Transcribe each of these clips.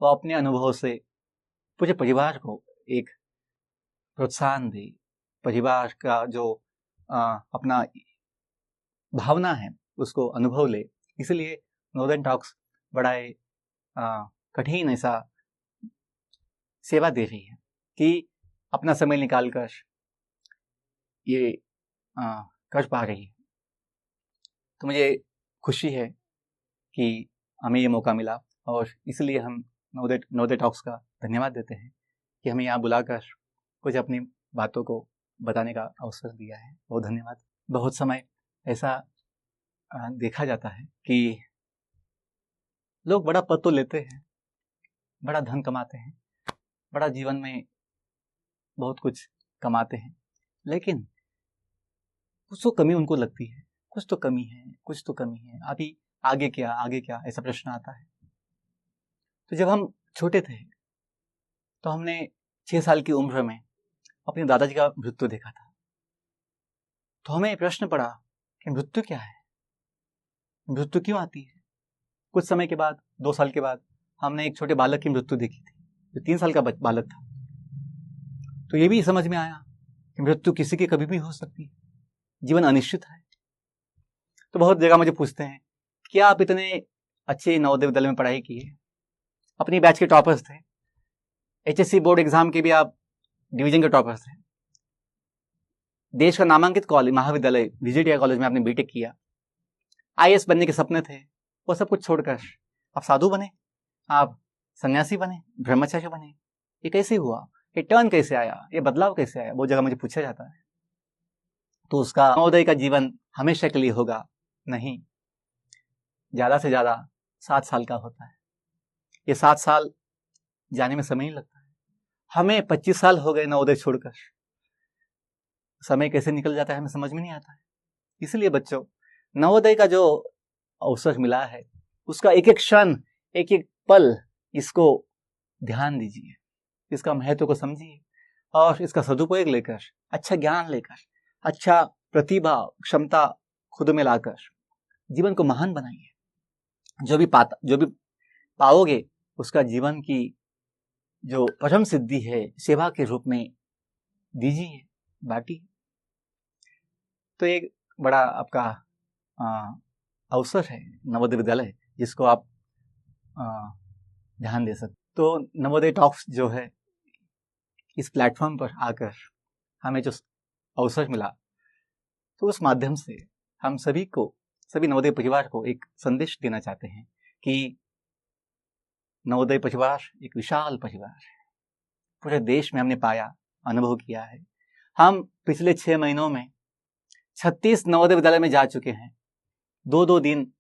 वो अपने अनुभव से पूरे परिवार को एक प्रोत्साहन दे, परिवार का जो अपना भावना है उसको अनुभव ले। इसलिए नवोदय टॉक्स बड़ा कठिन ऐसा सेवा दे रही है कि अपना समय निकालकर ये कर पा रही है। तो मुझे खुशी है कि हमें ये मौका मिला और इसलिए हम नवोदय टॉक्स का धन्यवाद देते हैं कि हमें यहाँ बुलाकर कुछ अपनी बातों को बताने का अवसर दिया है। बहुत धन्यवाद। बहुत समय ऐसा देखा जाता है कि लोग बड़ा पद तो लेते हैं, बड़ा धन कमाते हैं, बड़ा जीवन में बहुत कुछ कमाते हैं, लेकिन कुछ तो कमी उनको लगती है, कुछ तो कमी है। अभी आगे क्या ऐसा प्रश्न आता है। तो जब हम छोटे थे तो हमने 6 साल की उम्र में अपने दादाजी का मृत्यु देखा था। तो हमें प्रश्न पड़ा कि मृत्यु क्या है, मृत्यु क्यों आती है। कुछ समय के बाद, 2 साल के बाद, हमने एक छोटे बालक की मृत्यु देखी थी जो 3 साल का बालक था। तो ये भी समझ में आया कि मृत्यु किसी की कभी भी हो सकती है, जीवन अनिश्चित है। तो बहुत जगह मुझे पूछते हैं क्या आप इतने अच्छे नवोदय विद्यालय में पढ़ाई किए, अपनी बैच के टॉपर्स थे, HSC बोर्ड एग्जाम के भी आप डिवीजन के टॉपर्स थे, देश का नामांकित कॉलेज महाविद्यालय VJTI कॉलेज में आपने बीटेक किया, IAS बनने के सपने थे, वो सब कुछ छोड़कर आप साधु बने, आप सन्यासी बने, ब्रह्मचारी बने। ये कैसे हुआ, ये टर्न कैसे आया, ये बदलाव कैसे आया, वो जगह मुझे पूछा जाता है। तो उसका नवोदय का जीवन हमेशा के लिए होगा नहीं, ज्यादा से ज्यादा 7 साल का होता है। ये 7 साल जाने में समय नहीं लगता है। हमें 25 साल हो गए नवोदय छोड़कर, समय कैसे निकल जाता है हमें समझ में नहीं आता है। इसलिए बच्चों, नवोदय का जो अवसर मिला है उसका एक एक क्षण, एक एक पल, इसको ध्यान दीजिए, इसका महत्व को समझिए और इसका सदुपयोग लेकर, अच्छा ज्ञान लेकर, अच्छा प्रतिभा क्षमता खुद में लाकर जीवन को महान बनाइए। जो भी पाओगे उसका जीवन की जो परम सिद्धि है सेवा के रूप में दीजिए, बांटिए। तो एक बड़ा आपका अवसर है नवोदय विद्यालय, जिसको आप ध्यान दे सकते। तो नवोदय टॉक्स जो है, इस प्लेटफॉर्म पर आकर हमें जो अवसर मिला, तो उस माध्यम से हम सभी नवोदय परिवार को एक संदेश देना चाहते हैं कि नवोदय परिवार एक विशाल परिवार है। पूरे देश में हमने पाया, अनुभव किया है। हम पिछले 6 महीनों में 36 नवोदय विद्यालय में जा चुके हैं। 2-2 दिन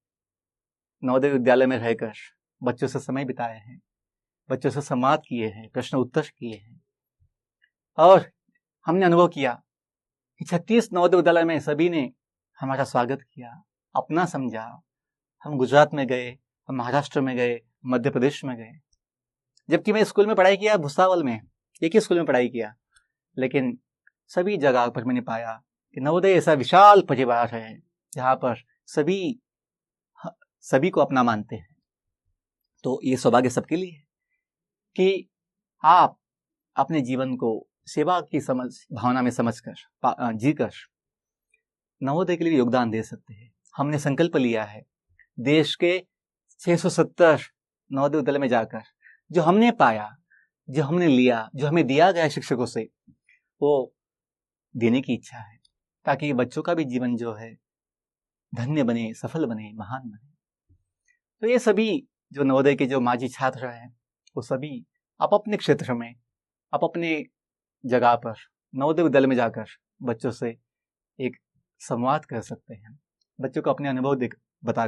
नवोदय विद्यालय में रहकर बच्चों से समय बिताए हैं, बच्चों से संवाद किए हैं, प्रश्न उत्तर किए हैं और हमने अनुभव किया कि 36 नवोदय विद्यालय में सभी ने हमारा स्वागत किया, अपना समझा। हम गुजरात में गए, हम महाराष्ट्र में गए, मध्य प्रदेश में गए। जबकि मैं स्कूल में पढ़ाई किया भुसावल में, एक ही स्कूल में पढ़ाई किया, लेकिन सभी जगह पर मैंने पाया कि नवोदय ऐसा विशाल परिवार है जहाँ पर सभी को अपना मानते हैं। तो ये सौभाग्य सबके लिए है कि आप अपने जीवन को सेवा की भावना में समझकर जीकर नवोदय के लिए योगदान दे सकते हैं। हमने संकल्प लिया है देश के 670 नवोदय विद्यालय में जाकर जो हमने पाया, जो हमने लिया, जो हमें दिया गया शिक्षकों से, वो देने की इच्छा है, ताकि बच्चों का भी जीवन जो है धन्य बने, सफल बने, महान बने। तो ये सभी जो नवोदय के जो माजी छात्र हैं, वो सभी आप अपने क्षेत्र में, आप अपने जगह पर नवोदय विद्यालय में जाकर बच्चों से एक संवाद कर सकते हैं, बच्चों को अपने अनुभव बताकर